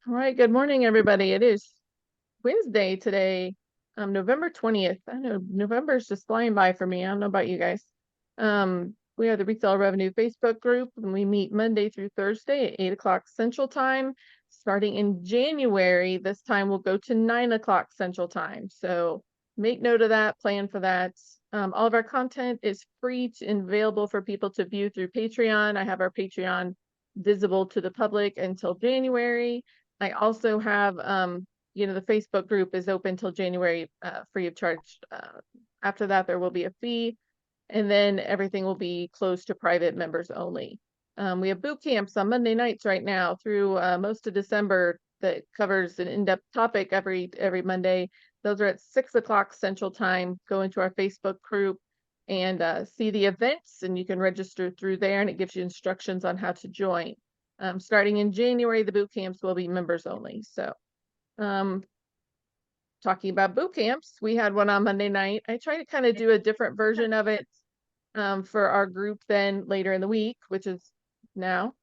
All right, good morning, everybody. It is Wednesday today, November 20th. I know November is just flying by for me. I don't know about you guys. We are the Resale Revenue Facebook group, and we meet Monday through Thursday at 8 o'clock Central Time. Starting in January, this time will go to 9 o'clock Central Time. So make note of that, plan for that. All of our content is free and available for people to view through Patreon. I have our Patreon visible to the public until January. I also have, the Facebook group is open till January, free of charge. After that, there will be a fee, and then everything will be closed to private members only. We have boot camps on Monday nights right now through most of December that covers an in-depth topic every Monday. Those are at 6 o'clock Central Time. Go into our Facebook group and see the events, and you can register through there, and it gives you instructions on how to join. Starting in January, the boot camps will be members only. So, talking about boot camps, we had one on Monday night. I try to kind of do a different version of it for our group then later in the week, which is now.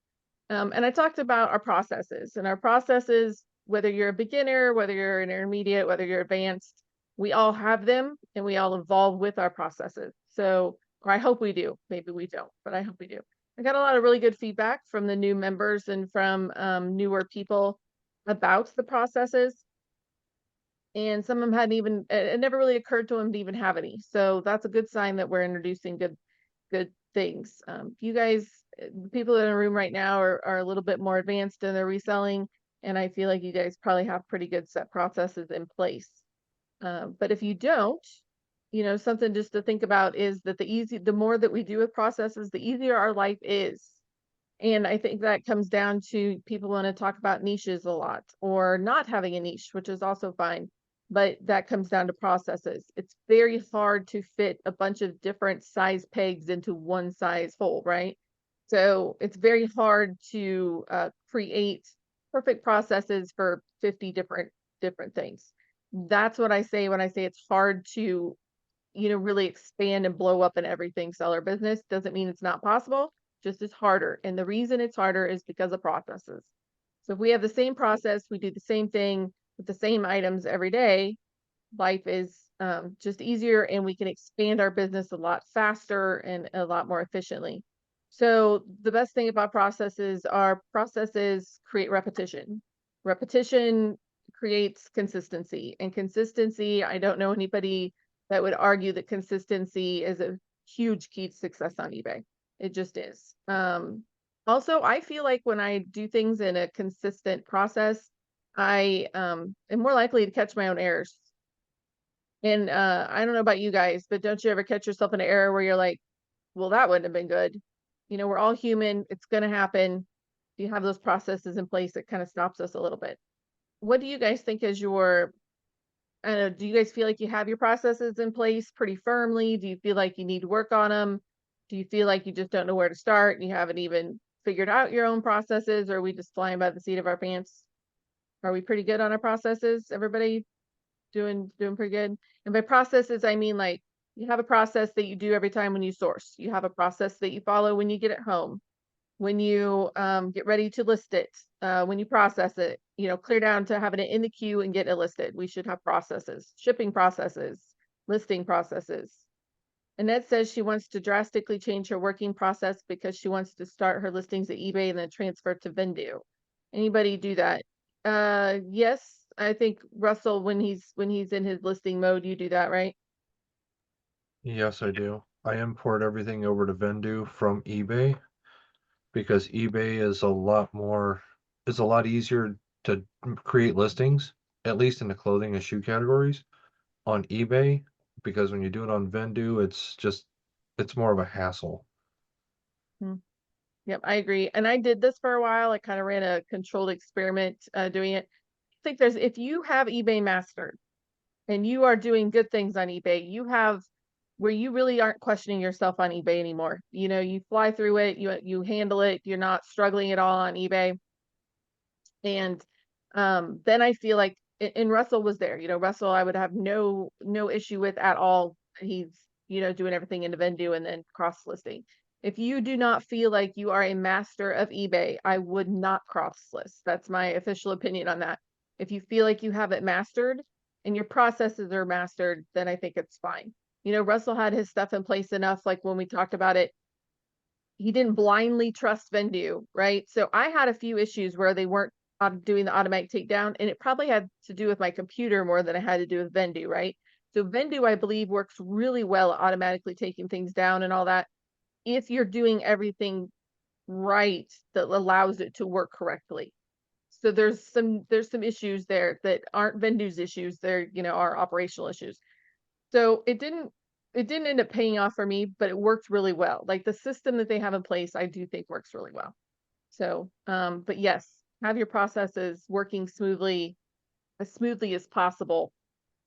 And I talked about our processes, and our processes, whether you're a beginner, whether you're an intermediate, whether you're advanced, we all have them and we all evolve with our processes. So, or I hope we do. Maybe we don't, but I hope we do. I got a lot of really good feedback from the new members and from newer people about the processes. And some of them hadn't even, it never really occurred to them to even have any. So that's a good sign that we're introducing good things. You guys, the people in the room right now are a little bit more advanced in their reselling, and I feel like you guys probably have pretty good set processes in place. But if you don't, something just to think about is that the more that we do with processes, the easier our life is. And I think that comes down to people want to talk about niches a lot or not having a niche, which is also fine. But that comes down to processes. It's very hard to fit a bunch of different size pegs into one size hole, right? So it's very hard to create perfect processes for 50 different things. That's what I say when I say it's hard to, really expand and blow up in everything seller business. Doesn't mean it's not possible, just it's harder. And the reason it's harder is because of processes. So if we have the same process, we do the same thing with the same items every day, life is just easier, and we can expand our business a lot faster and a lot more efficiently. So the best thing about processes are processes create repetition. Repetition creates consistency, and consistency, I don't know anybody that would argue that consistency is a huge key to success on eBay. It just is. Also, I feel like when I do things in a consistent process, I am more likely to catch my own errors. And I don't know about you guys, but don't you ever catch yourself in an error where you're like, well, that wouldn't have been good. We're all human. It's going to happen. If you have those processes in place, it kind of stops us a little bit. What do you guys think is your, I don't know, do you guys feel like you have your processes in place pretty firmly? Do you feel like you need to work on them? Do you feel like you just don't know where to start and you haven't even figured out your own processes? Or are we just flying by the seat of our pants? Are we pretty good on our processes? Everybody doing pretty good? And by processes, I mean like you have a process that you do every time when you source. You have a process that you follow when you get it home, when you get ready to list it, when you process it, clear down to having it in the queue and get it listed. We should have processes, shipping processes, listing processes. Annette says she wants to drastically change her working process because she wants to start her listings at eBay and then transfer to Vendu. Anybody do that? Yes, I think Russell, when he's in his listing mode, you do that, right? Yes, I do. I import everything over to Vendu from eBay because eBay is it's a lot easier to create listings, at least in the clothing and shoe categories on eBay, because when you do it on Vendu, it's more of a hassle. Hmm. Yep, I agree. And I did this for a while. I kind of ran a controlled experiment doing it. I think if you have eBay mastered and you are doing good things on eBay, you have where you really aren't questioning yourself on eBay anymore. You fly through it, you handle it, you're not struggling at all on eBay. And then I feel like, and Russell was there, Russell, I would have no issue with at all. He's, doing everything in the Vendu and then cross listing. If you do not feel like you are a master of eBay, I would not cross list. That's my official opinion on that. If you feel like you have it mastered and your processes are mastered, then I think it's fine. You know, Russell had his stuff in place enough, like when we talked about it, he didn't blindly trust Vendu, right? So I had a few issues where they weren't doing the automatic takedown, and it probably had to do with my computer more than it had to do with Vendu, right? So Vendu, I believe, works really well at automatically taking things down and all that if you're doing everything right that allows it to work correctly. So there's some issues there that aren't Vendu's issues, they're, you know, are operational issues. So it didn't end up paying off for me, but it worked really well. Like the system that they have in place, I do think works really well. So, but yes, have your processes working smoothly, as smoothly as possible.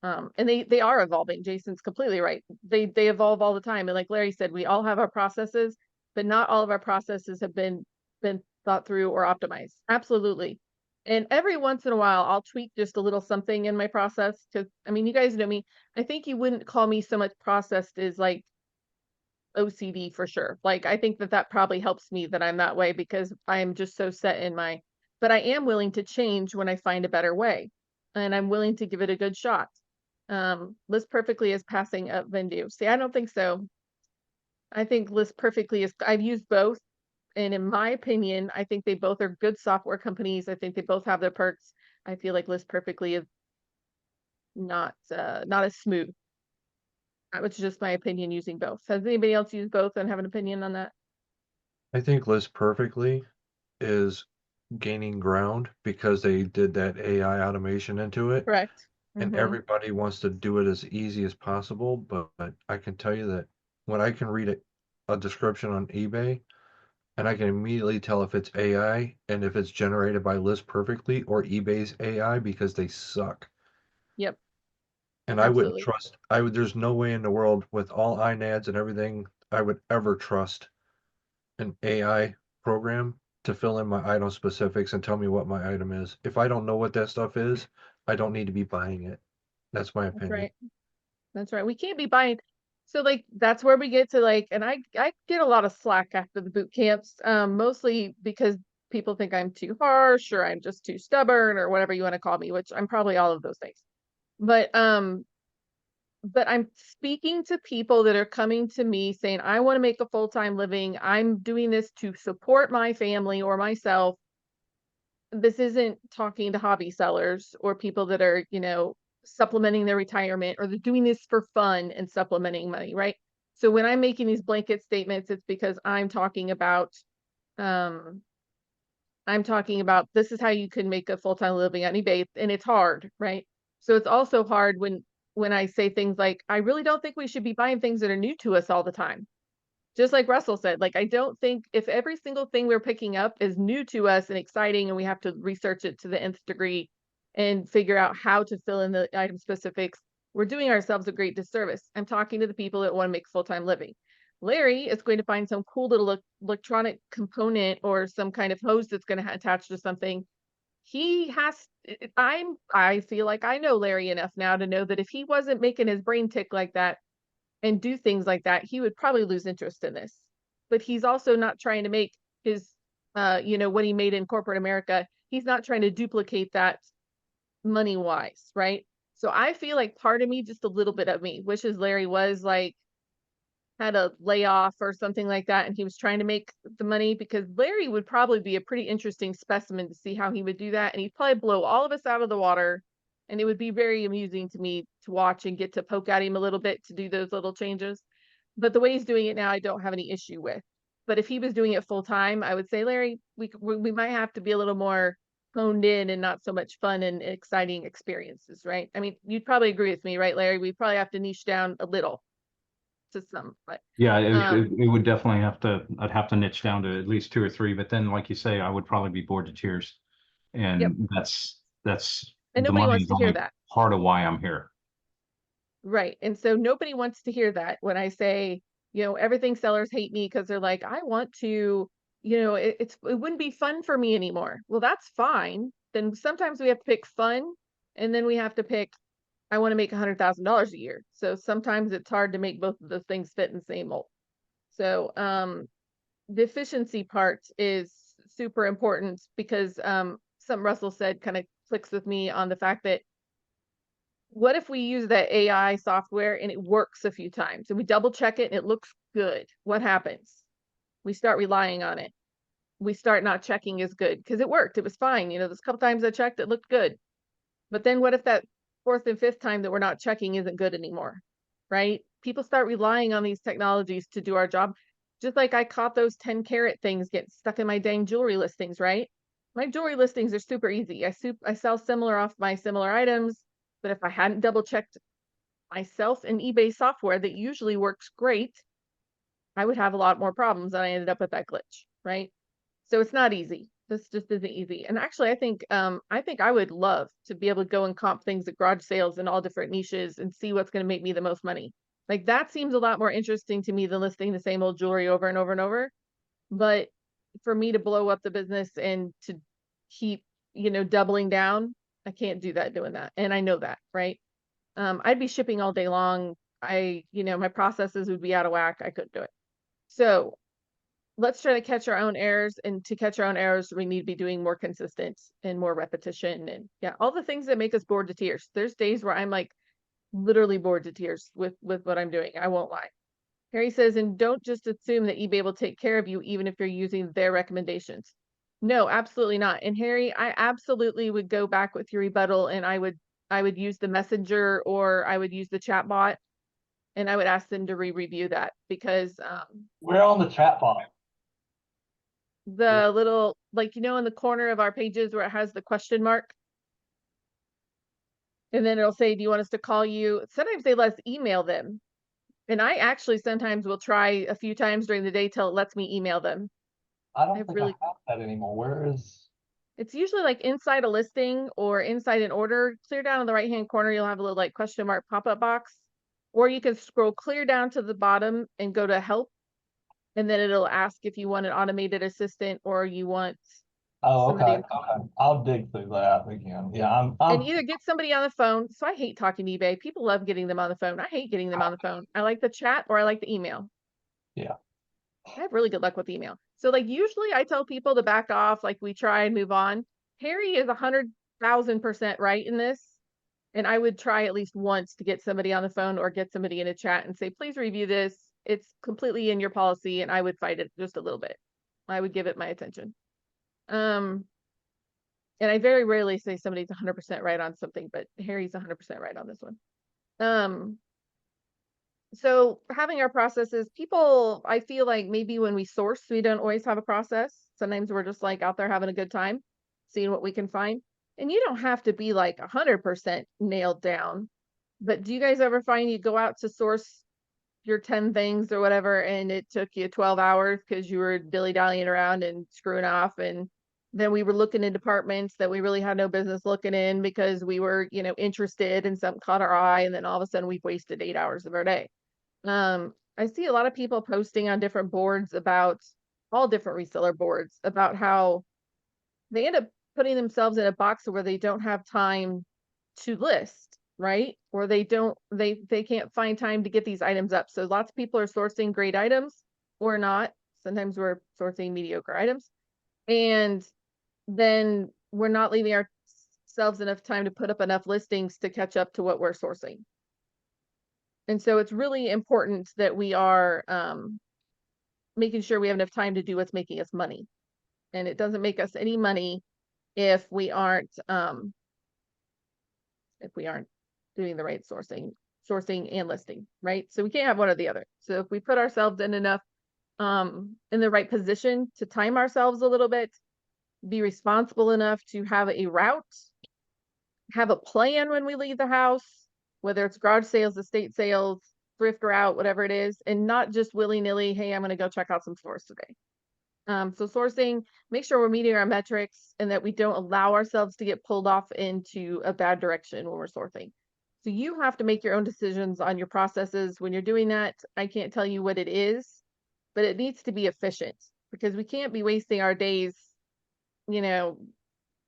And they are evolving. Jason's completely right. They evolve all the time. And like Larry said, we all have our processes, but not all of our processes have been thought through or optimized. Absolutely. And every once in a while, I'll tweak just a little something in my process because I mean, you guys know me. I think you wouldn't call me so much processed as like OCD for sure. Like I think that that probably helps me that I'm that way because I'm just so set in my. But I am willing to change when I find a better way, and I'm willing to give it a good shot. List perfectly is passing up Vendu. See, I don't think so. I think List perfectly is. I've used both, and in my opinion, I think they both are good software companies. I think they both have their perks. I feel like List perfectly is not as smooth. That was just my opinion using both. Has anybody else used both and have an opinion on that? I think List Perfectly is gaining ground because they did that AI automation into it, Correct. and Mm-hmm. everybody wants to do it as easy as possible. But I can tell you that when I can read a description on eBay, and I can immediately tell if it's AI and if it's generated by List Perfectly or eBay's AI because they suck. Yep. And I wouldn't Absolutely. trust, there's no way in the world with all INADs and everything, I would ever trust an AI program to fill in my item specifics and tell me what my item is. If I don't know what that stuff is, I don't need to be buying it. That's my That's opinion. right. That's right. We can't be buying. So like that's where we get to like, and I get a lot of slack after the boot camps, mostly because people think I'm too harsh or I'm just too stubborn or whatever you want to call me, which I'm probably all of those things. But I'm speaking to people that are coming to me saying, I want to make a full-time living. I'm doing this to support my family or myself. This isn't talking to hobby sellers or people that are, you know, supplementing their retirement or they're doing this for fun and supplementing money, right? So when I'm making these blanket statements, it's because um I'm talking about this is how you can make a full-time living on eBay and it's hard, right? So it's also hard when I say things like, I really don't think we should be buying things that are new to us all the time. Just like Russell said, like, I don't think if every single thing we're picking up is new to us and exciting and we have to research it to the nth degree and figure out how to fill in the item specifics, we're doing ourselves a great disservice. I'm talking to the people that want to make full-time living. Larry is going to find some cool little electronic component or some kind of hose that's going to attach to something. He has I feel like I know Larry enough now to know that if he wasn't making his brain tick like that, and do things like that, he would probably lose interest in this. But he's also not trying to make his, you know, what he made in corporate America. He's not trying to duplicate that money wise, right? So I feel like part of me, just a little bit of me, wishes Larry was like had a layoff or something like that, and he was trying to make the money because Larry would probably be a pretty interesting specimen to see how he would do that, and he'd probably blow all of us out of the water, and it would be very amusing to me to watch and get to poke at him a little bit to do those little changes. But the way he's doing it now, I don't have any issue with. But if he was doing it full time, I would say, Larry, we might have to be a little more honed in and not so much fun and exciting experiences, right? I mean, you'd probably agree with me, right, Larry? We probably have to niche down a little to some, but Yeah, um, it would definitely have to, I'd have to niche down to at least two or three, but then like you say, I would probably be bored to tears. yep. And that's And the nobody money wants is to hear only that. part of why I'm here. Right. And so nobody wants to hear that when I say, you know, everything sellers hate me because they're like, I want to, you know, it wouldn't be fun for me anymore. Well, that's fine. Then sometimes we have to pick fun and then we have to pick, I want to make $100,000 a year. So sometimes it's hard to make both of those things fit in the same mold. So, the efficiency part is super important because something Russell said kind of clicks with me on the fact that what if we use that AI software and it works a few times and we double check it and it looks good? What happens? We start relying on it. We start not checking as good because it worked. It was fine. You know, those couple times I checked, it looked good. But then what if that fourth and fifth time that we're not checking isn't good anymore? Right? People start relying on these technologies to do our job. Just like I caught those 10 carat things get stuck in my dang jewelry listings, right? My jewelry listings are super easy. I sell similar off my similar items, but if I hadn't double checked myself in eBay software that usually works great, I would have a lot more problems and I ended up with that glitch, right? So it's not easy. This just isn't easy. And actually I think I would love to be able to go and comp things at garage sales in all different niches and see what's going to make me the most money. Like that seems a lot more interesting to me than listing the same old jewelry over and over and over. But for me to blow up the business and to keep, you know, doubling down, I can't do that doing that. And I know that, right? I'd be shipping all day long. You know, my processes would be out of whack. I couldn't do it. So let's try to catch our own errors. And to catch our own errors, we need to be doing more consistent and more repetition. And yeah, all the things that make us bored to tears. There's days where I'm like literally bored to tears with what I'm doing. I won't lie. Harry says, and don't just assume that eBay will take care of you, even if you're using their recommendations. No, absolutely not. And Harry, I absolutely would go back with your rebuttal and I would use the messenger or I would use the chat bot and I would ask them to review that because We're on the chat bot. the little, like, you know, in the corner of our pages where it has the question mark. And then it'll say, do you want us to call you? Sometimes they let us email them. And I actually sometimes will try a few times during the day till it lets me email them. I don't I've think really- I have that anymore. Where is? It's usually like inside a listing or inside an order. Clear down in the right-hand corner, you'll have a little like question mark pop-up box. Or you can scroll clear down to the bottom and go to help. And then it'll ask if you want an automated assistant or you want Oh, somebody okay. Okay. I'll dig through that again. Yeah, and either get somebody on the phone. So I hate talking to eBay. People love getting them on the phone. I hate getting them on the phone. I like the chat or I like the email. Yeah. I have really good luck with email. So like usually I tell people to back off, like we try and move on. Harry is 100,000% right in this. And I would try at least once to get somebody on the phone or get somebody in a chat and say, please review this. It's completely in your policy. And I would fight it just a little bit. I would give it my attention. And I very rarely say somebody's 100% right on something, but Harry's 100% right on this one. So having our processes, people, I feel like maybe when we source, we don't always have a process. Sometimes we're just like out there having a good time, seeing what we can find. And you don't have to be like 100% nailed down. But do you guys ever find you go out to source your 10 things or whatever, and it took you 12 hours because you were dilly-dallying around and screwing off, and then we were looking in departments that we really had no business looking in because we were, you know, interested and something caught our eye, and then all of a sudden we've wasted 8 hours of our day. I see a lot of people posting on different boards about all different reseller boards about how they end up putting themselves in a box where they don't have time to list, right? Or they can't find time to get these items up. So lots of people are sourcing great items or not. Sometimes we're sourcing mediocre items. And then we're not leaving ourselves enough time to put up enough listings to catch up to what we're sourcing. And so it's really important that we are making sure we have enough time to do what's making us money. And it doesn't make us any money if we aren't doing the right sourcing and listing, right? So we can't have one or the other. So if we put ourselves in enough in the right position to time ourselves a little bit, be responsible enough to have a route, have a plan when we leave the house, whether it's garage sales, estate sales, thrift route, whatever it is, and not just willy-nilly, hey, I'm going to go check out some stores today. So sourcing, make sure we're meeting our metrics and that we don't allow ourselves to get pulled off into a bad direction when we're sourcing. So you have to make your own decisions on your processes when you're doing that. I can't tell you what it is, but it needs to be efficient because we can't be wasting our days. You know,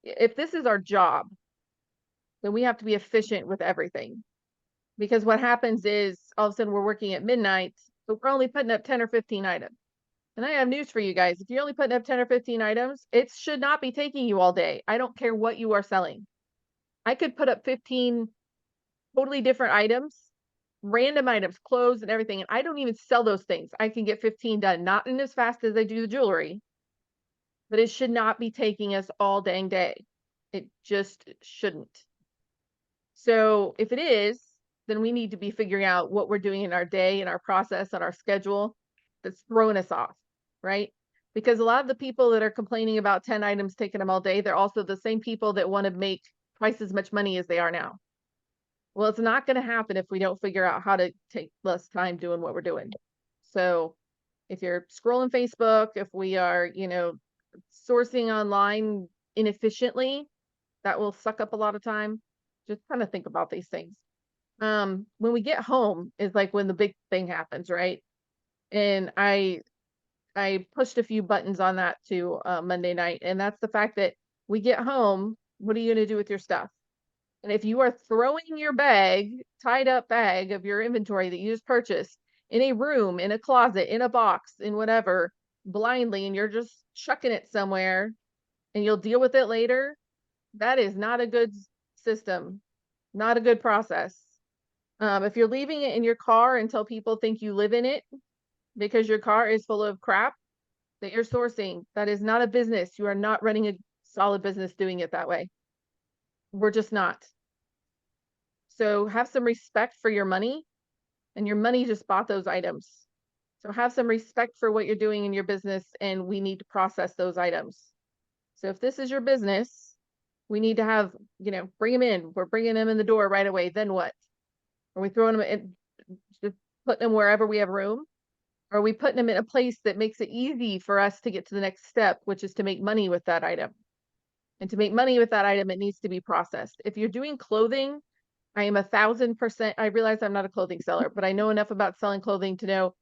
if this is our job, then we have to be efficient with everything. Because what happens is all of a sudden we're working at midnight, but we're only putting up 10 or 15 items. And I have news for you guys. If you're only putting up 10 or 15 items, it should not be taking you all day. I don't care what you are selling. I could put up 15 totally different items, random items, clothes and everything. And I don't even sell those things. I can get 15 done, not in as fast as I do the jewelry, but it should not be taking us all dang day. It just shouldn't. So if it is, then we need to be figuring out what we're doing in our day and our process and our schedule that's throwing us off, right? Because a lot of the people that are complaining about 10 items taking them all day, they're also the same people that want to make twice as much money as they are now. Well, it's not going to happen if we don't figure out how to take less time doing what we're doing. So if you're scrolling Facebook, if we are, sourcing online inefficiently, that will suck up a lot of time. Just kind of think about these things. When we get home is like when the big thing happens, right? And I pushed a few buttons on that too Monday night, and that's the fact that we get home, what are you going to do with your stuff? And if you are throwing your tied up bag of your inventory that you just purchased in a room, in a closet, in a box, in whatever, blindly, and you're just chucking it somewhere and you'll deal with it later, that is not a good system, not a good process. If you're leaving it in your car until people think you live in it because your car is full of crap that you're sourcing, that is not a business. You are not running a solid business doing it that way. We're just not. So have some respect for your money, and your money just bought those items. So have some respect for what you're doing in your business, and we need to process those items. So if this is your business, we need to have, bring them in. We're bringing them in the door right away. Then what? Are we throwing them in, just putting them wherever we have room? Or are we putting them in a place that makes it easy for us to get to the next step, which is to make money with that item? And to make money with that item, it needs to be processed. If you're doing clothing, I am 1,000%. I realize I'm not a clothing seller, but I know enough about selling clothing to know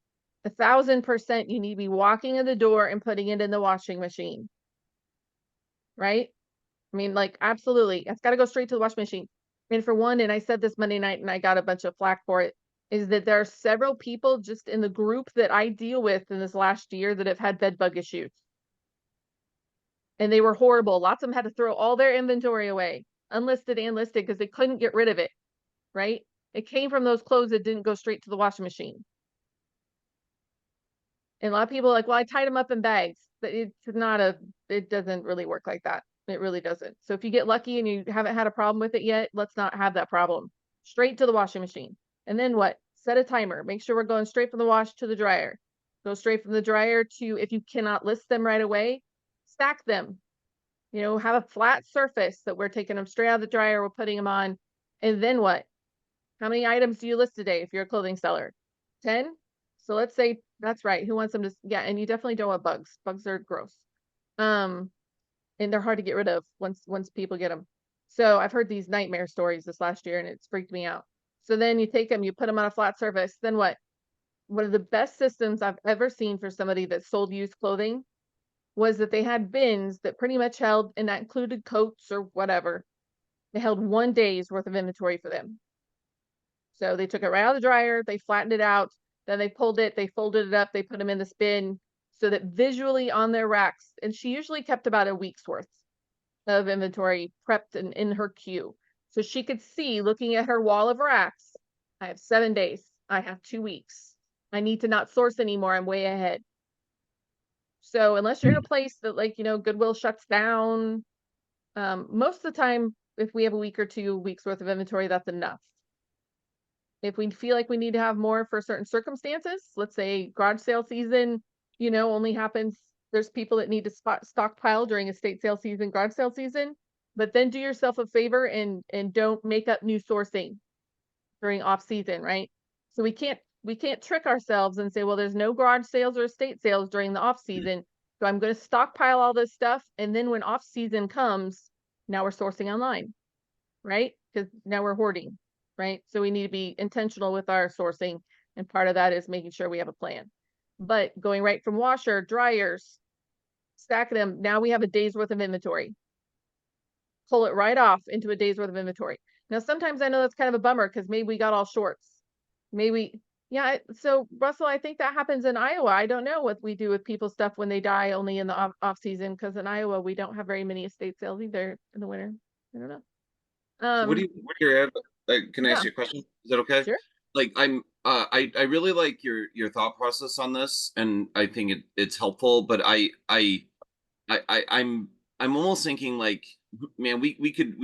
1,000% you need to be walking in the door and putting it in the washing machine. Right? I mean, like, absolutely. It's got to go straight to the washing machine. And for one, and I said this Monday night and I got a bunch of flack for it, is that there are several people just in the group that I deal with in this last year that have had bed bug issues. And they were horrible. Lots of them had to throw all their inventory away, unlisted and listed, because they couldn't get rid of it. Right? It came from those clothes that didn't go straight to the washing machine. And a lot of people are like, well, I tied them up in bags. But it doesn't really work like that. It really doesn't. So if you get lucky and you haven't had a problem with it yet, let's not have that problem. Straight to the washing machine. And then what? Set a timer. Make sure we're going straight from the wash to the dryer. Go straight from the dryer to, if you cannot list them right away, stack them. Have a flat surface that we're taking them straight out of the dryer, we're putting them on. And then what? How many items do you list today if you're a clothing seller? 10? So let's say that's right. Who wants them to, yeah, and you definitely don't want bugs. Bugs are gross. And they're hard to get rid of once people get them. So I've heard these nightmare stories this last year and it's freaked me out. So then you take them, you put them on a flat surface, then what? One of the best systems I've ever seen for somebody that sold used clothing was that they had bins that pretty much held, and that included coats or whatever. They held 1 day's worth of inventory for them. So they took it right out of the dryer, they flattened it out, then they pulled it, they folded it up, they put them in this bin so that visually on their racks, and she usually kept about a week's worth of inventory prepped and in her queue. So she could see, looking at her wall of racks, I have 7 days, I have 2 weeks. I need to not source anymore, I'm way ahead. So unless you're in a place that, like, Goodwill shuts down, most of the time, if we have a week or 2 weeks worth of inventory, that's enough. If we feel like we need to have more for certain circumstances, let's say garage sale season, only happens, there's people that need to stockpile during estate sale season, garage sale season, but then do yourself a favor and don't make up new sourcing during off season, right? So we can't trick ourselves and say, well, there's no garage sales or estate sales during the off season, so I'm going to stockpile all this stuff, and then when off season comes, now we're sourcing online, right? Because now we're hoarding. Right? So we need to be intentional with our sourcing. And part of that is making sure we have a plan. But going right from washer, dryers, stacking them, now we have a day's worth of inventory. Pull it right off into a day's worth of inventory. Now, sometimes I know that's kind of a bummer because maybe we got all shorts. Maybe, Yeah, so Russell, I think that happens in Iowa. I don't know what we do with people's stuff when they die only in the off season, because in Iowa we don't have very many estate sales either in the winter. I don't know. So what do you add? Can I yeah. ask you a question? Is that okay? Sure. Like I really like your thought process on this, and I think it's helpful. But I'm almost thinking like, man, we could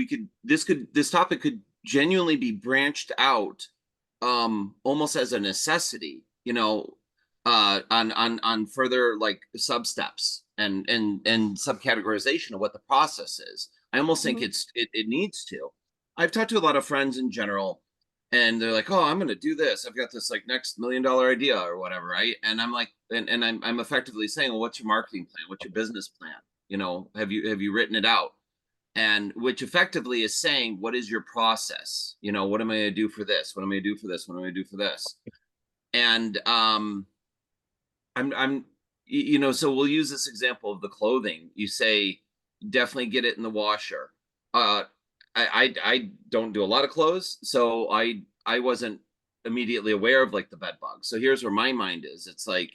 this topic could genuinely be branched out, almost as a necessity, you know, on further like sub steps and subcategorization of what the process is. I almost think it needs to. I've talked to a lot of friends in general, and they're like, "Oh, I'm going to do this. I've got this like next $1 million idea or whatever, right?" And I'm like, and I'm effectively saying, "Well, what's your marketing plan? What's your business plan? You know, have you written it out?" And which effectively is saying, "What is your process? You know, what am I going to do for this? What am I going to do for this? What am I going to do for this?" And I'm you know, so we'll use this example of the clothing. You say definitely get it in the washer. I don't do a lot of clothes, so I wasn't immediately aware of like the bed bugs. So here's where my mind is. It's like,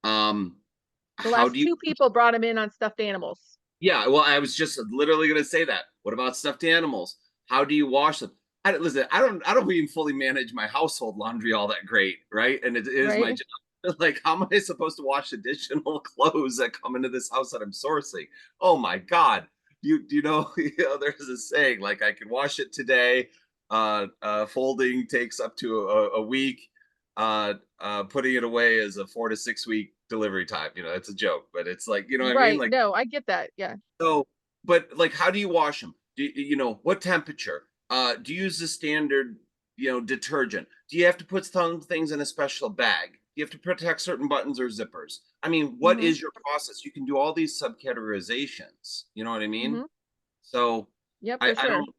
The how last do you? 2 people brought him in on stuffed animals. Yeah, well, I was just literally going to say that. What about stuffed animals? How do you wash them? Listen, I don't even fully manage my household laundry all that great, right? And it is my Right. job. Like, how am I supposed to wash additional clothes that come into this house that I'm sourcing? Oh my God. You know, there's a saying like I can wash it today. Folding takes up to a week. Putting it away is a 4 to 6 week delivery time. You know, it's a joke, but it's like, you know what I mean? Right. Like, No, I get that. Yeah. so, but like, how do you wash them? You know, what temperature? Do you use the standard, you know, detergent? Do you have to put some things in a special bag? Do you have to protect certain buttons or zippers? I mean, what Mhm. is your process? You can do all these subcategorizations. You know what I mean? Mhm. So Yep, I for sure. don't,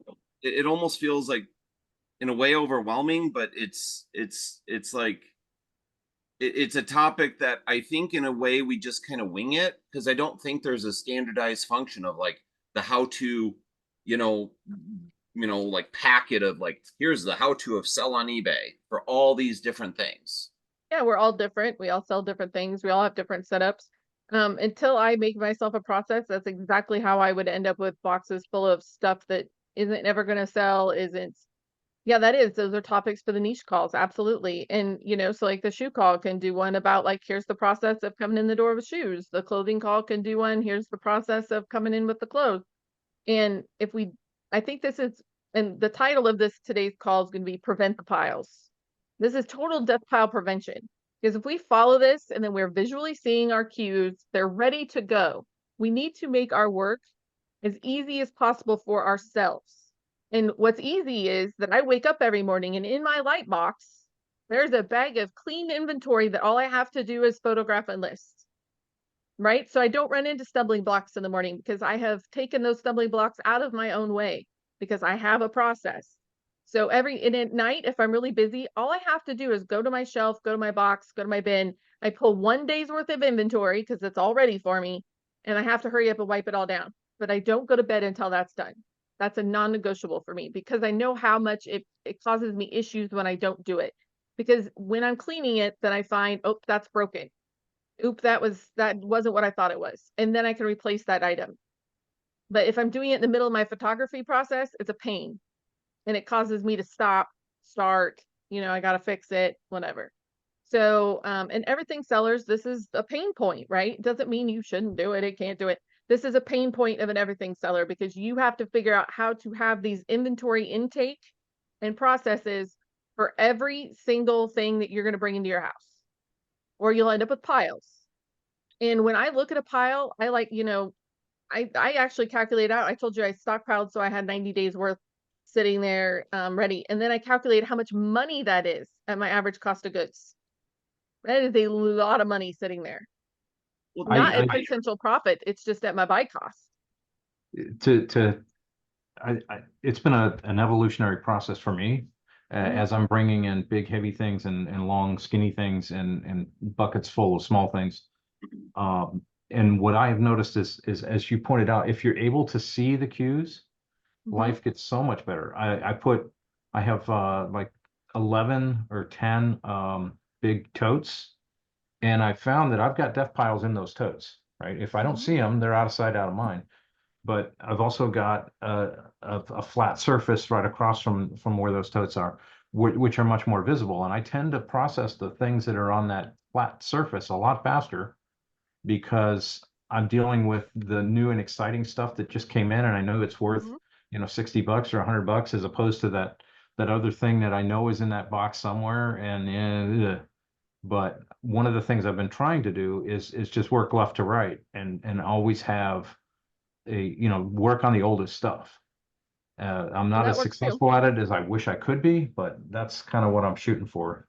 it almost feels like in a way overwhelming, but it's like, it's a topic that I think in a way we just kind of wing it because I don't think there's a standardized function of like the how to, you know, like packet of like here's the how to of sell on eBay for all these different things. Yeah, we're all different. We all sell different things. We all have different setups. Until I make myself a process, that's exactly how I would end up with boxes full of stuff that isn't ever going to sell, isn't. Yeah, that is. Those are topics for the niche calls. Absolutely. And, so like the shoe call can do one about like, here's the process of coming in the door with shoes. The clothing call can do one. Here's the process of coming in with the clothes. And I think this is, and the title of this today's call is going to be Prevent the Piles. This is total death pile prevention. Because if we follow this and then we're visually seeing our cues, they're ready to go. We need to make our work as easy as possible for ourselves. And what's easy is that I wake up every morning and in my light box, there's a bag of clean inventory that all I have to do is photograph and list. Right? So I don't run into stumbling blocks in the morning because I have taken those stumbling blocks out of my own way because I have a process. So and at night, if I'm really busy, all I have to do is go to my shelf, go to my box, go to my bin. I pull 1 day's worth of inventory because it's all ready for me, and I have to hurry up and wipe it all down. But I don't go to bed until that's done. That's a non-negotiable for me because I know how much it causes me issues when I don't do it. Because when I'm cleaning it, then I find, oh, that's broken. Oop, that wasn't what I thought it was. And then I can replace that item. But if I'm doing it in the middle of my photography process, it's a pain. And it causes me to stop, start, I got to fix it, whatever. So, and everything sellers, this is a pain point, right? It doesn't mean you shouldn't do it. It can't do it. This is a pain point of an everything seller because you have to figure out how to have these inventory intake and processes for every single thing that you're going to bring into your house, or you'll end up with piles. And when I look at a pile, I like, I actually calculate out. I told you I stockpiled, so I had 90 days worth sitting there ready. And then I calculate how much money that is at my average cost of goods. That is a lot of money sitting there. Well, Not I- at potential profit. It's just at my buy cost. It's been an evolutionary process for me as I'm bringing in big, heavy things and long, skinny things and buckets full of small things. And what I have noticed is as you pointed out, if you're able to see the cues, life gets so much better. I have like 11 or 10 big totes. And I found that I've got death piles in those totes, right? If I don't see them, they're out of sight, out of mind. But I've also got a flat surface right across from where those totes are, which are much more visible. And I tend to process the things that are on that flat surface a lot faster because I'm dealing with the new and exciting stuff that just came in, and I know it's worth, you know, $60 or $100 as opposed to that other thing that I know is in that box somewhere. And but one of the things I've been trying to do is just work left to right and always have work on the oldest stuff. I'm not that as works too. successful at it as I wish I could be, but that's kind of what I'm shooting for.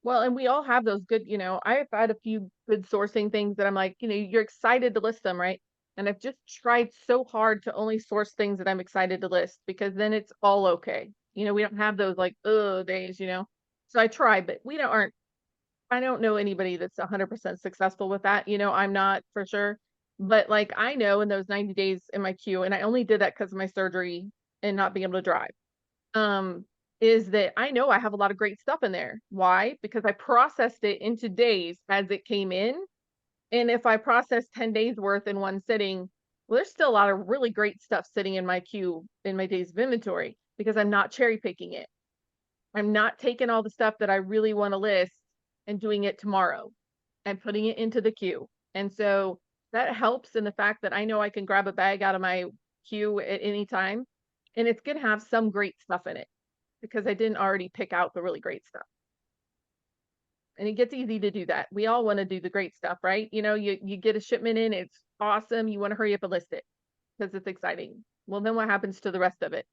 Well, and we all have those good, I've had a few good sourcing things that I'm like, you're excited to list them, right? And I've just tried so hard to only source things that I'm excited to list because then it's all okay. We don't have those like, days, So I try, but I don't know anybody that's 100% successful with that. I'm not for sure. But like I know in those 90 days in my queue, and I only did that because of my surgery and not being able to drive. Is that I know I have a lot of great stuff in there. Why? Because I processed it into days as it came in. And if I process 10 days worth in one sitting, well, there's still a lot of really great stuff sitting in my queue in my days of inventory because I'm not cherry picking it. I'm not taking all the stuff that I really want to list and doing it tomorrow and putting it into the queue. And so that helps in the fact that I know I can grab a bag out of my queue at any time and it's going to have some great stuff in it because I didn't already pick out the really great stuff. And it gets easy to do that. We all want to do the great stuff, right? You get a shipment in, it's awesome. You want to hurry up and list it because it's exciting. Well, then what happens to the rest of it?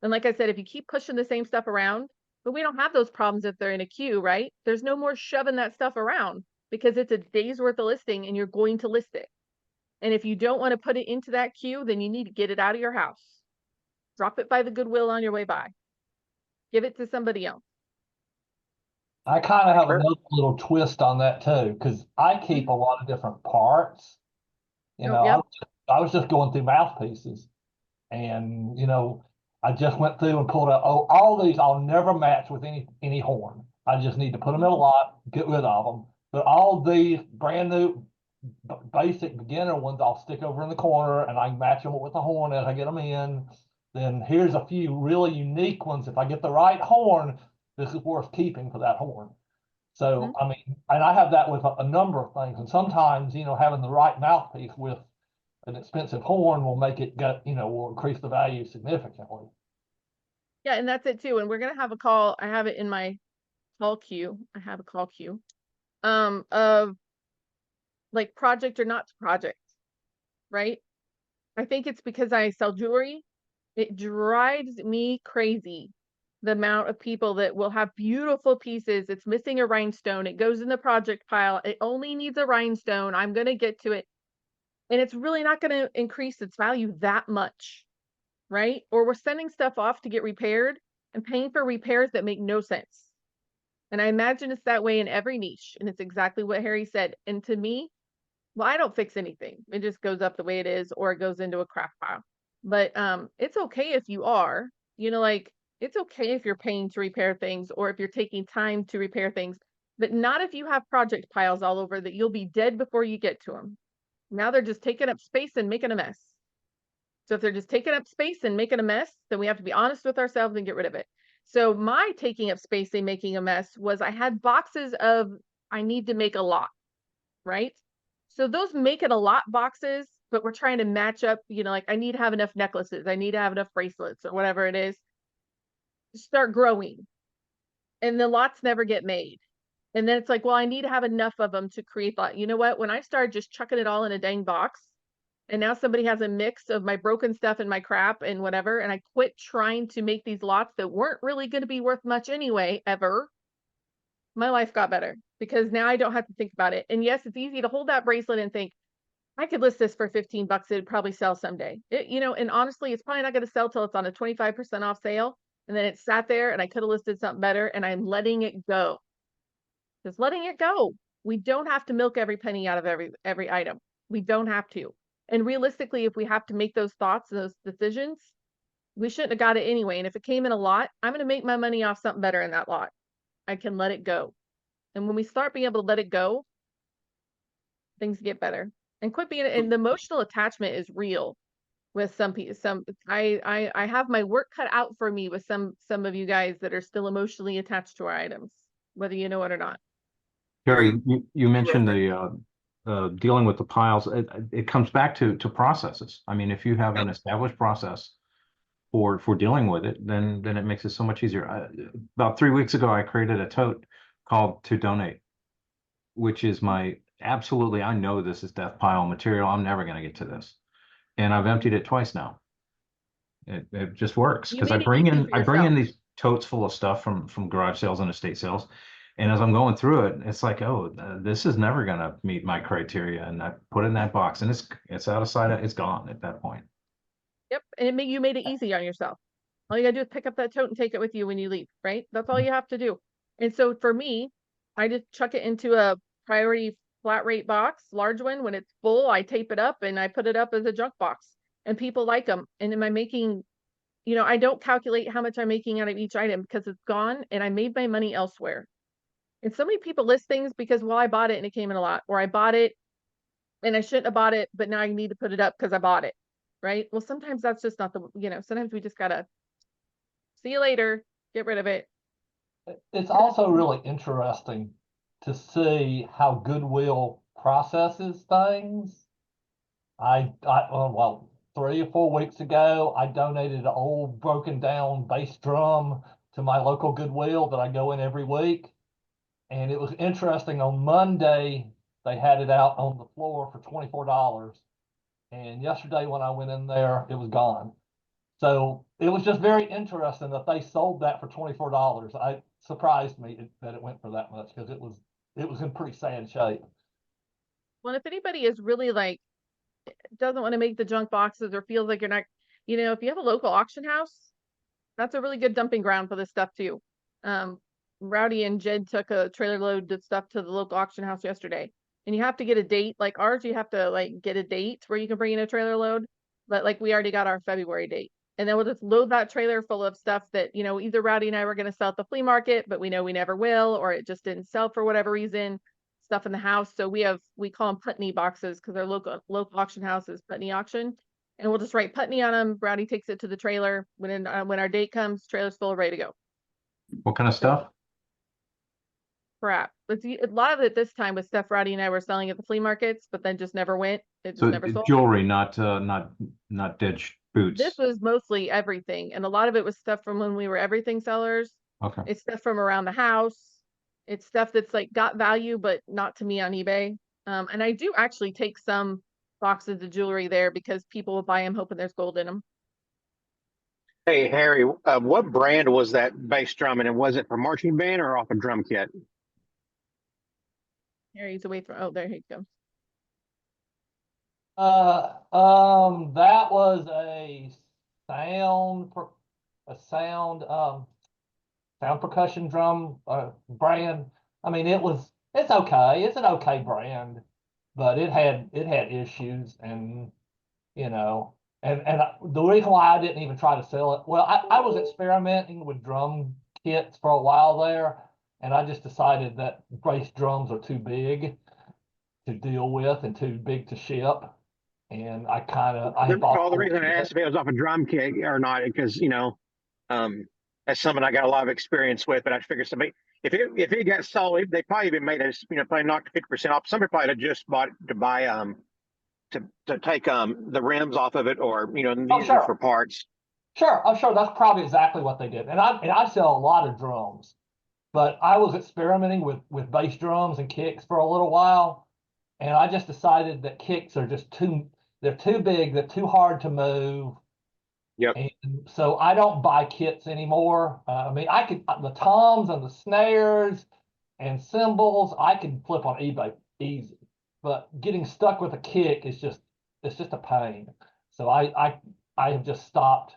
And like I said, if you keep pushing the same stuff around, but we don't have those problems if they're in a queue, right? There's no more shoving that stuff around because it's a day's worth of listing and you're going to list it. And if you don't want to put it into that queue, then you need to get it out of your house. Drop it by the Goodwill on your way by. Give it to somebody else. I kind of have another little twist on that too, because I keep a lot of different parts. Yep. I was just going through mouthpieces, and I just went through and pulled out. Oh, all these I'll never match with any horn. I just need to put them in a lot, get rid of them. But all these brand new, basic beginner ones, I'll stick over in the corner, and I can match them with the horn as I get them in. Then here's a few really unique ones. If I get the right horn, this is worth keeping for that horn. So, I mean, and I have that with a number of things. And sometimes, having the right mouthpiece with an expensive horn will make it will increase the value significantly. Yeah, and that's it too. And we're going to have a call. I have it in my call queue. I have a call queue of like project or not project, right? I think it's because I sell jewelry. It drives me crazy the amount of people that will have beautiful pieces. It's missing a rhinestone. It goes in the project pile. It only needs a rhinestone. I'm going to get to it. And it's really not going to increase its value that much, right? Or we're sending stuff off to get repaired and paying for repairs that make no sense. And I imagine it's that way in every niche. And it's exactly what Harry said. And to me, well, I don't fix anything. It just goes up the way it is, or it goes into a crap pile. But it's okay if you are, it's okay if you're paying to repair things or if you're taking time to repair things, but not if you have project piles all over that you'll be dead before you get to them. Now they're just taking up space and making a mess. So if they're just taking up space and making a mess, then we have to be honest with ourselves and get rid of it. So my taking up space and making a mess was I had boxes of I need to make a lot, right? So those make it a lot boxes, but we're trying to match up, like I need to have enough necklaces. I need to have enough bracelets or whatever it is. Start growing. And the lots never get made. And then it's like, well, I need to have enough of them to create that. You know what? When I started just chucking it all in a dang box, and now somebody has a mix of my broken stuff and my crap and whatever, and I quit trying to make these lots that weren't really going to be worth much anyway, ever, my life got better because now I don't have to think about it. And yes, it's easy to hold that bracelet and think, I could list this for $15. It'd probably sell someday. And honestly, it's probably not going to sell till it's on a 25% off sale. And then it sat there and I could have listed something better and I'm letting it go. Just letting it go. We don't have to milk every penny out of every item. We don't have to. And realistically, if we have to make those thoughts, those decisions, we shouldn't have got it anyway. And if it came in a lot, I'm going to make my money off something better in that lot. I can let it go. And when we start being able to let it go, things get better. And quit being, and the emotional attachment is real with some people. I have my work cut out for me with some of you guys that are still emotionally attached to our items, whether you know it or not. Gary, you mentioned the dealing with the piles. It comes back to processes. I mean, if you have an established process for dealing with it, then it makes it so much easier. About 3 weeks ago, I created a tote called To Donate, which is my absolutely, I know this is death pile material. I'm never going to get to this. And I've emptied it twice now. It just works You because I made it bring easy in for I bring in yourself. these totes full of stuff from garage sales and estate sales. And as I'm going through it, it's like, oh, this is never going to meet my criteria. And I put it in that box and it's out of sight. It's gone at that point. Yep. And you made it easy on yourself. All you gotta do is pick up that tote and take it with you when you leave, right? That's all you have to do. And so for me, I just chuck it into a priority flat rate box, large one. When it's full, I tape it up and I put it up as a junk box, and people like them. And am I making, I don't calculate how much I'm making out of each item because it's gone and I made my money elsewhere. And so many people list things because, well, I bought it and it came in a lot, or I bought it and I shouldn't have bought it, but now I need to put it up because I bought it. Right. Well, sometimes that's just not sometimes we just gotta see you later, get rid of it. It's also really interesting to see how Goodwill processes things. Well, 3 or 4 weeks ago, I donated an old broken down bass drum to my local Goodwill that I go in every week. And it was interesting. On Monday, they had it out on the floor for $24. And yesterday, when I went in there, it was gone. So it was just very interesting that they sold that for $24. It surprised me that it went for that much because it was in pretty sad shape. Well, if anybody is really like doesn't want to make the junk boxes or feels like you're not, if you have a local auction house, that's a really good dumping ground for this stuff too. Rowdy and Jed took a trailer load of stuff to the local auction house yesterday, and you have to get a date. Like ours, you have to like get a date where you can bring in a trailer load, but like we already got our February date. And then we'll just load that trailer full of stuff that, either Rowdy and I were going to sell at the flea market, but we know we never will, or it just didn't sell for whatever reason, stuff in the house. So we call them Putney boxes because our local auction house is Putney auction. And we'll just write Putney on them. Rowdy takes it to the trailer. When our date comes, trailer's full, ready to go. What kind of stuff? Crap. But a lot of it this time was stuff Rowdy and I were selling at the flea markets, but then just never went. It just never sold. Jewelry, not dead boots. This was mostly everything, and a lot of it was stuff from when we were everything sellers. Okay. It's stuff from around the house. It's stuff that's like got value, but not to me on eBay. And I do actually take some boxes of jewelry there because people will buy them hoping there's gold in them. Hey, Harry, what brand was that bass drum, and was it for marching band or off a drum kit? Harry's away from, oh, there he goes. That was a sound percussion drum brand. I mean, it's okay. It's an okay brand, but it had issues, and the reason why I didn't even try to sell it. Well, I was experimenting with drum kits for a while there, and I just decided that bass drums are too big to deal with and too big to ship. And I The reason I asked if it was off a drum kit or not, because that's something I got a lot of experience with. But I figured somebody, if it got sold, they probably even made us, probably knocked 50% off. Somebody probably had just bought it to buy to take the rims off of it, or use it for parts. Sure, I'm sure that's probably exactly what they did. And I sell a lot of drums, but I was experimenting with bass drums and kicks for a little while, and I just decided that kicks are just they're too big, they're too hard to move. Yep. And so I don't buy kits anymore. I mean, the toms and the snares and cymbals, I can flip on eBay easy, but getting stuck with a kick is just a pain. So I have just stopped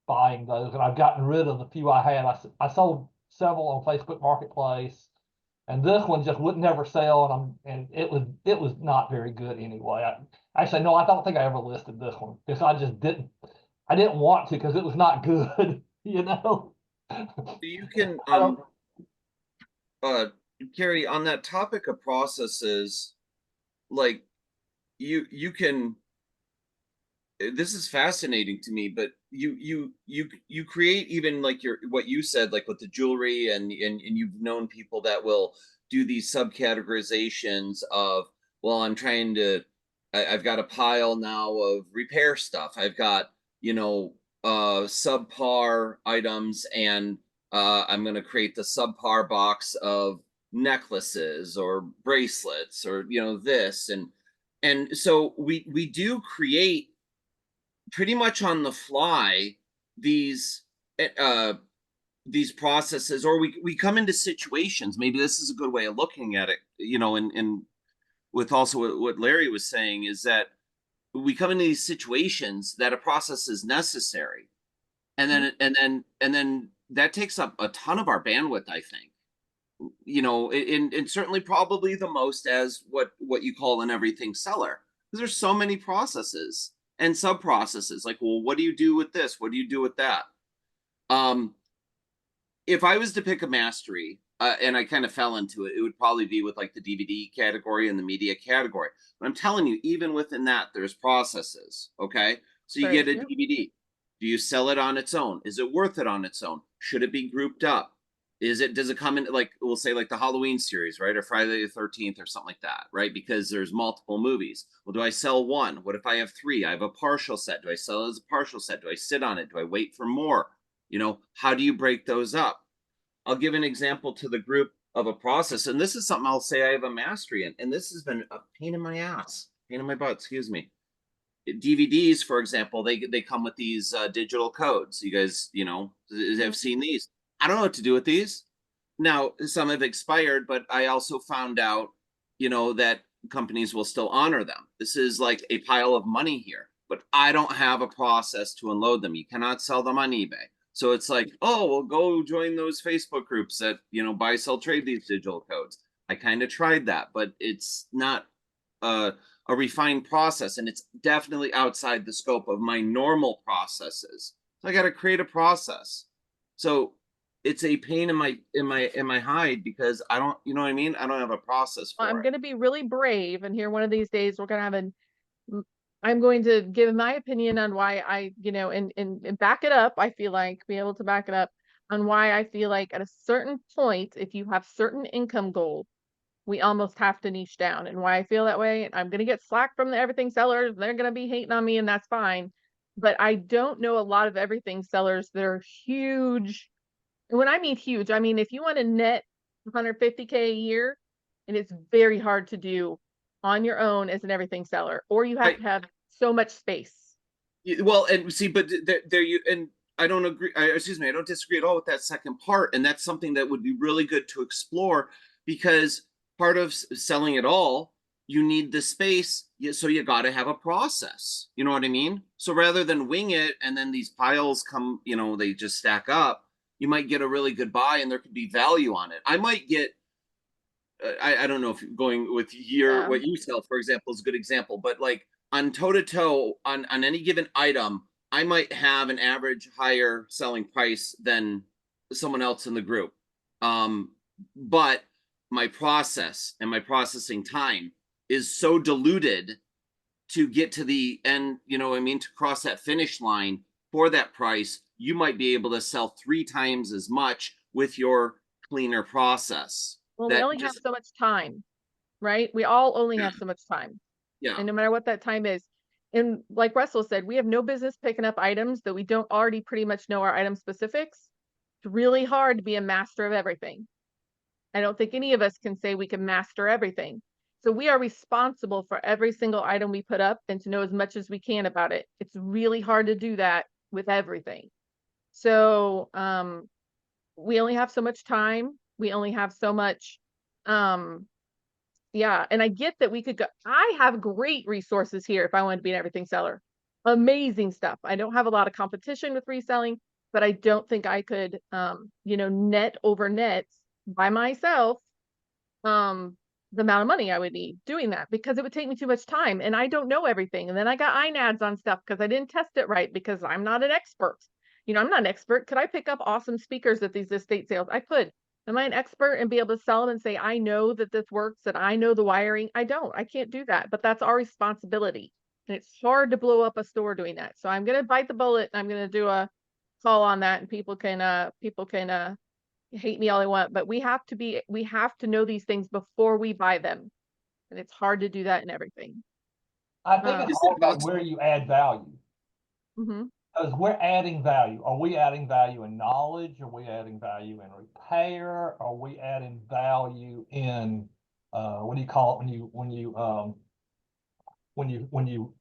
buying those, and I've gotten rid of the few I had. I sold several on Facebook Marketplace, and this one just would never sell, and it was not very good anyway. Actually, no, I don't think I ever listed this one because I didn't want to because it was not good, You can Carrie, on that topic of processes, like you can, this is fascinating to me, but you create even like your, what you said, like with the jewelry, and you've known people that will do these subcategorizations of, well, I'm trying to, I've got a pile now of repair stuff. I've got, you know, subpar items, and I'm going to create the subpar box of necklaces or bracelets, or, you know, this. And so we do create pretty much on the fly these uh these processes, or we come into situations. Maybe this is a good way of looking at it, you know, and with also what Larry was saying, is that we come into these situations that a process is necessary, and then that takes up a ton of our bandwidth, I think, you know, and certainly probably the most as what you call an everything seller, because there's so many processes and sub processes. Like, well, what do you do with this? What do you do with that? um if I was to pick a mastery, and I kind of fell into it, it would probably be with like the DVD category and the media category. But I'm telling you, even within that, there's processes. Okay, so you Right. get a Yep. DVD. Do you sell it on its own? Is it worth it on its own? Should it be grouped up? Does it come in, like, we'll say like the Halloween series, right? Or Friday the 13th or something like that, right? Because there's multiple movies. Well, do I sell one? What if I have three? I have a partial set. Do I sell it as a partial set? Do I sit on it? Do I wait for more? You know, how do you break those up? I'll give an example to the group of a process, and this is something I'll say I have a mastery in, and this has been a pain in my ass, pain in my butt, excuse me. DVDs, for example, they come with these digital codes. You guys, you know, have seen these. I don't know what to do with these. Now, some have expired, but I also found out, you know, that companies will still honor them. This is like a pile of money here, but I don't have a process to unload them. You cannot sell them on eBay. So it's like, oh, well, go join those Facebook groups that, you know, buy, sell, trade these digital codes. I kind of tried that, but it's not a refined process, and it's definitely outside the scope of my normal processes. So I got to create a process. So it's a pain in my hide, because I don't, you know what I mean? I don't have a process for I'm it. going to be really brave, and here one of these days we're going to have I'm going to give my opinion on why I, you know, and back it up. I feel like be able to back it up on why I feel like at a certain point, if you have certain income goals, we almost have to niche down, and why I feel that way. I'm going to get slack from the everything sellers. They're going to be hating on me, and that's fine. But I don't know a lot of everything sellers that are huge. And when I mean huge, I mean, if you want to net 150K a year, and it's very hard to do on your own as an everything seller, or you have to have so much space. Well, and see, but there you, and I don't agree. Excuse me, I don't disagree at all with that second part, and that's something that would be really good to explore, because part of selling it all, you need the space, so you got to have a process. You know what I mean? So rather than wing it, and then these piles come, you know, they just stack up. You might get a really good buy, and there could be value on it. I might get. I don't know if going with your what you sell, for example, is a good example, but like on toe to toe on any given item, I might have an average higher selling price than someone else in the group. But my process and my processing time is so diluted to get to the end, you know what I mean, to cross that finish line for that price. You might be able to sell 3 times as much with your cleaner process. Well, we only have so much time, right? We all only have so much time. Yeah. And no matter what that time is. And like Russell said, we have no business picking up items that we don't already pretty much know our item specifics. It's really hard to be a master of everything. I don't think any of us can say we can master everything. So we are responsible for every single item we put up and to know as much as we can about it. It's really hard to do that with everything. So we only have so much time. We only have so much yeah, and I get that we could go. I have great resources here if I wanted to be an everything seller. Amazing stuff. I don't have a lot of competition with reselling, but I don't think I could, you know, net over net by myself, the amount of money I would need doing that, because it would take me too much time, and I don't know everything. And then I got INADs on stuff because I didn't test it right, because I'm not an expert. You know, I'm not an expert. Could I pick up awesome speakers at these estate sales? I could. Am I an expert and be able to sell them and say, I know that this works and I know the wiring? I don't. I can't do that, but that's our responsibility. And it's hard to blow up a store doing that. So I'm gonna bite the bullet and I'm gonna do a call on that, and people can hate me all they want, but we have to know these things before we buy them. And it's hard to do that in everything. I think it's Is it also about- where you add value. Mhm. Because we're adding value. Are we adding value in knowledge? Are we adding value in repair? Are we adding value in what do you call it when you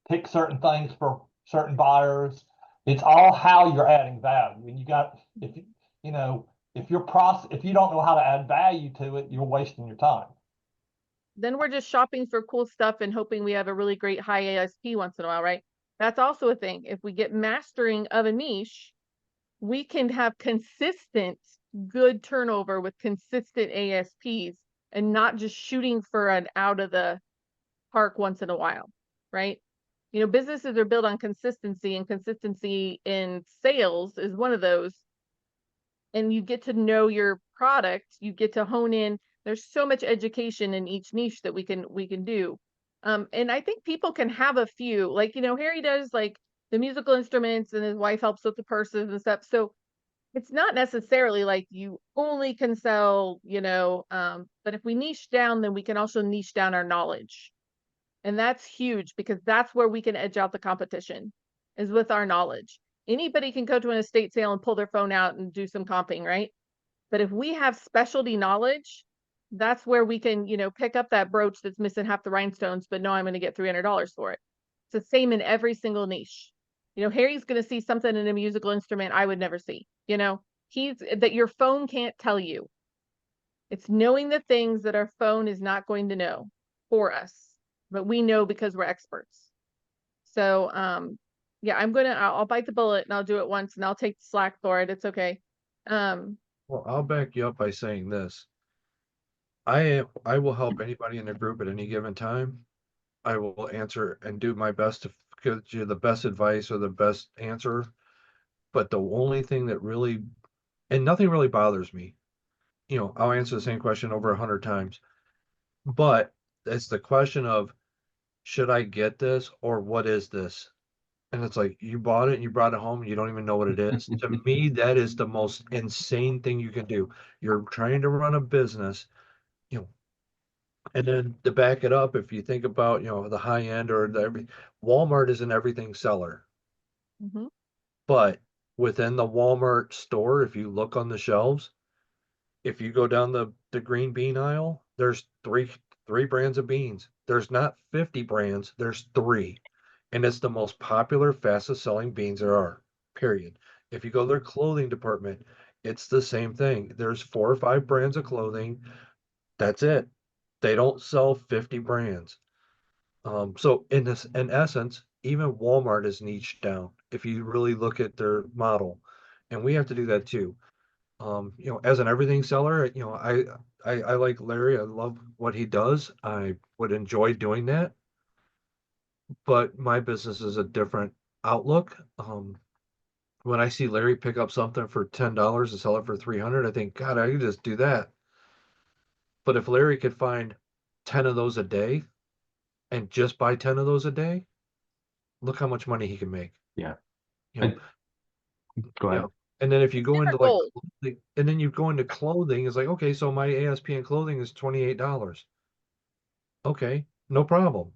pick certain things for certain buyers? It's all how you're adding value. And you got, if you know, if you don't know how to add value to it, you're wasting your time. Then we're just shopping for cool stuff and hoping we have a really great high ASP once in a while, right? That's also a thing. If we get mastering of a niche, we can have consistent good turnover with consistent ASPs and not just shooting for an out of the park once in a while, right? You know, businesses are built on consistency, and consistency in sales is one of those. And you get to know your product, you get to hone in. There's so much education in each niche that we can do. And I think people can have a few, like, you know, Harry does like the musical instruments and his wife helps with the purses and stuff. So it's not necessarily like you only can sell, but if we niche down, then we can also niche down our knowledge. And that's huge because that's where we can edge out the competition, is with our knowledge. Anybody can go to an estate sale and pull their phone out and do some comping, right? But if we have specialty knowledge, that's where we can, pick up that brooch that's missing half the rhinestones, but no, I'm going to get $300 for it. It's the same in every single niche. Harry's going to see something in a musical instrument I would never see. He's that your phone can't tell you. It's knowing the things that our phone is not going to know for us, but we know because we're experts. So, yeah, I'll bite the bullet and I'll do it once and I'll take the slack for it. It's okay. Well, I'll back you up by saying this. I will help anybody in the group at any given time. I will answer and do my best to give you the best advice or the best answer. But the only thing that really, and nothing really bothers me, I'll answer the same question over 100 times. But it's the question of, should I get this or what is this? And it's like, you bought it and you brought it home and you don't even know what it is. To me, that is the most insane thing you can do. You're trying to run a business, and then to back it up, if you think about, the high end or Walmart is an everything seller. Mhm. But within the Walmart store, if you look on the shelves, if you go down the green bean aisle, there's three brands of beans. There's not 50 brands, there's three. And it's the most popular, fastest selling beans there are, period. If you go to their clothing department, it's the same thing. There's 4 or 5 brands of clothing. That's it. They don't sell 50 brands. So in essence, even Walmart is niched down if you really look at their model. And we have to do that too. As an everything seller, I like Larry. I love what he does. I would enjoy doing that, but my business is a different outlook. When I see Larry pick up something for $10 and sell it for 300, I think, God, I could just do that. But if Larry could find 10 of those a day and just buy 10 of those a day, look how much money he can make. Yeah. You know, Go ahead. and then if you go into Different goals. and then you go into clothing, it's like, okay, so my ASP in clothing is $28. Okay, no problem.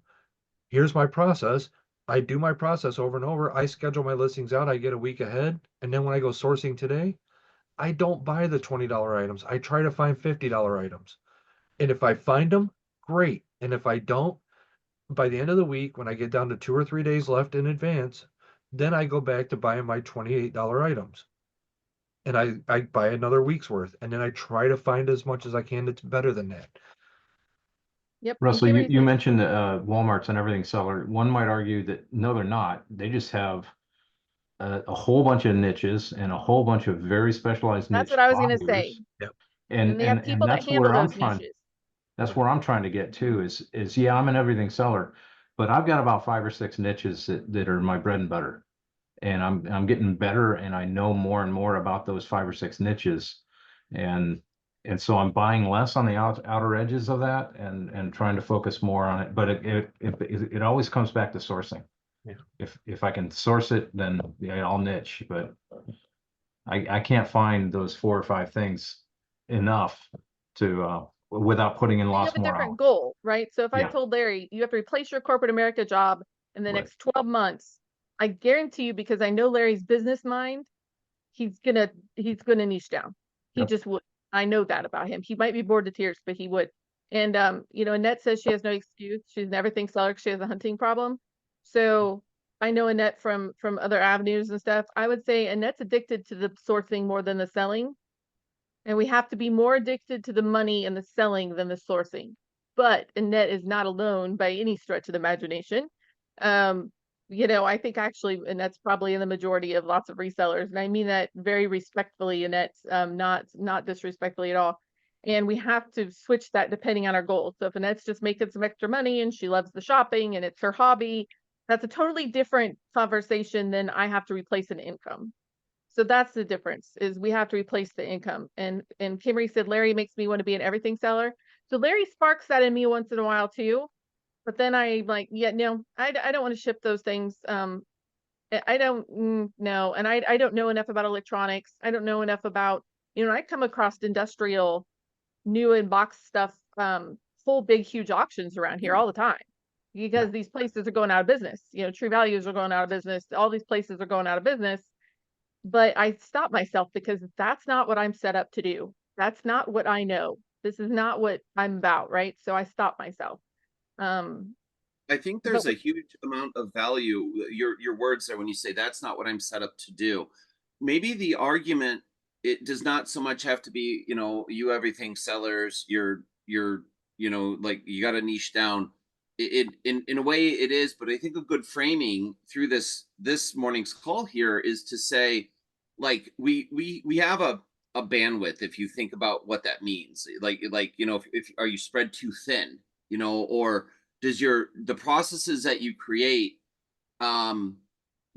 Here's my process. I do my process over and over. I schedule my listings out. I get a week ahead. And then when I go sourcing today, I don't buy the $20 items. I try to find $50 items. And if I find them, great. And if I don't, by the end of the week, when I get down to 2 or 3 days left in advance, then I go back to buying my $28 items. And I buy another week's worth. And then I try to find as much as I can that's better than that. Yep. Russell, you mentioned Walmart's and everything seller. One might argue that no, they're not. They just have a whole bunch of niches and a whole bunch of very specialized That's niche what I was going to buyers. say. Yep. And they have people that that's handle where I'm those trying. niches. That's where I'm trying to get to is yeah, I'm an everything seller, but I've got about 5 or 6 niches that are my bread and butter. And I'm getting better, and I know more and more about those 5 or 6 niches. And so I'm buying less on the outer edges of that, and trying to focus more on it. But it always comes back to sourcing. Yeah. If I can source it, then yeah, I'll niche. But I can't find those 4 or 5 things enough to without putting in You lots have a more different hours. goal, right? So if I Yeah. told Larry, you have to replace your corporate America job in the Right. next 12 months, I guarantee you, because I know Larry's business mind, he's gonna niche down. He Yep. just would. I know that about him. He might be bored to tears, but he would. And you know, Annette says she has no excuse. She's never thinks seller. She has a hunting problem. So I know Annette from other avenues and stuff. I would say Annette's addicted to the sourcing more than the selling. And we have to be more addicted to the money and the selling than the sourcing. But Annette is not alone by any stretch of the imagination. You know, I think actually, and that's probably in the majority of lots of resellers, and I mean that very respectfully, Annette, not disrespectfully at all. And we have to switch that depending on our goals. So if Annette's just making some extra money and she loves the shopping and it's her hobby, that's a totally different conversation than I have to replace an income. So that's the difference, is we have to replace the income. And Kimberly said, Larry makes me want to be an everything seller. So Larry sparks that in me once in a while too. But then I like, yeah, no, I don't want to ship those things. I don't know. And I don't know enough about electronics. I don't know enough about, you know, I come across industrial new in box stuff, full big, huge auctions around here all the time, because these places are going out of business. You know, True Values are going out of business. All these places are going out of business. But I stopped myself because that's not what I'm set up to do. That's not what I know. This is not what I'm about, right? So I stopped myself. Um, I think but there's a huge amount of value. Your words there when you say that's not what I'm set up to do. Maybe the argument, it does not so much have to be, you know, you everything sellers, you're you know, like you got to niche down. It in a way it is, but I think a good framing through this morning's call here is to say, like we have a bandwidth, if you think about what that means. Like you know, if are you spread too thin, you know, or does the processes that you create, um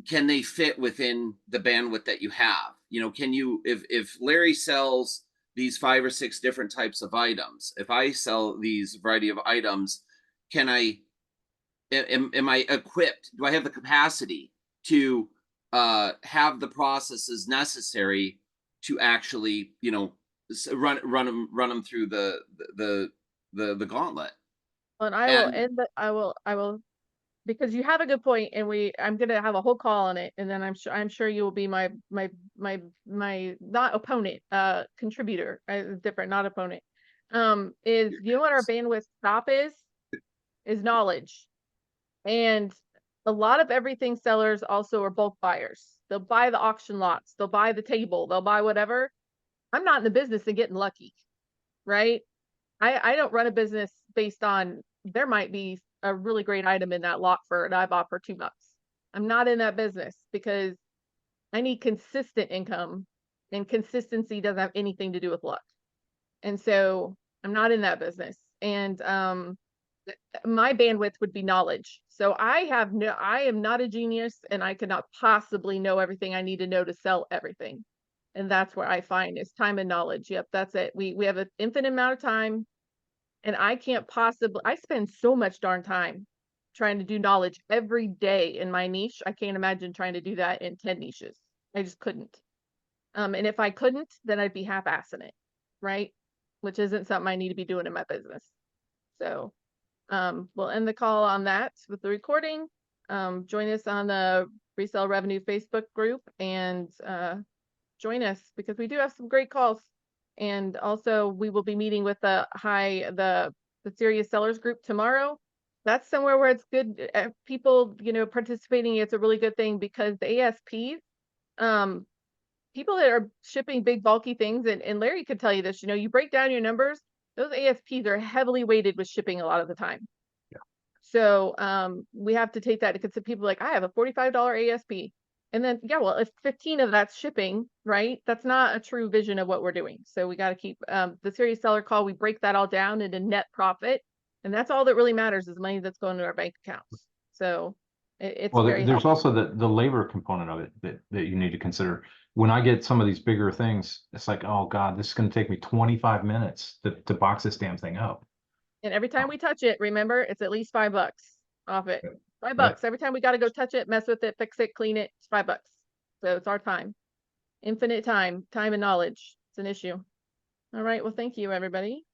can they fit within the bandwidth that you have? You know, can you, if Larry sells these 5 or 6 different types of items, if I sell these variety of items, can I, am I equipped, do I have the capacity to have the processes necessary to actually, you know, run them through the gauntlet? and I will And end the, I will, because you have a good point, and I'm gonna have a whole call on it, and then I'm sure you will be my not opponent, contributor, different, not opponent. Is, you know what our bandwidth stop is knowledge. And a lot of everything sellers also are bulk buyers. They'll buy the auction lots, they'll buy the table, they'll buy whatever. I'm not in the business of getting lucky, right? I don't run a business based on, there might be a really great item in that lot for, and I bought for $2. I'm not in that business because I need consistent income, and consistency doesn't have anything to do with luck. And so I'm not in that business. And my bandwidth would be knowledge. So I am not a genius, and I cannot possibly know everything I need to know to sell everything. And that's where I find is time and knowledge. Yep, that's it. We have an infinite amount of time, and I can't possibly, I spend so much darn time trying to do knowledge every day in my niche. I can't imagine trying to do that in 10 niches. I just couldn't. And if I couldn't, then I'd be half-assing it, right? Which isn't something I need to be doing in my business. So we'll end the call on that with the recording. Join us on the Resell Revenue Facebook group, and join us, because we do have some great calls. And also we will be meeting with the serious sellers group tomorrow. That's somewhere where it's good, people, you know, participating. It's a really good thing, because the ASPs, people that are shipping big bulky things, and Larry could tell you this, you know, you break down your numbers, those ASPs are heavily weighted with shipping a lot of the time. Yeah. So we have to take that, because some people like, I have a $45 ASP. And then, yeah, well, if 15 of that's shipping, right? That's not a true vision of what we're doing. So we got to keep the serious seller call. We break that all down into net profit. And that's all that really matters, is money that's going to our bank accounts. So It's Well, very there's helpful. also the labor component of it that you need to consider. When I get some of these bigger things, it's like, oh God, this is gonna take me 25 minutes to box this damn thing up. And every time we touch it, remember, it's at least $5 off it. $5 Right. every time we got to go touch it, mess with it, fix it, clean it. It's $5. So it's our time, infinite time and knowledge. It's an issue. All right. Well, thank you, everybody.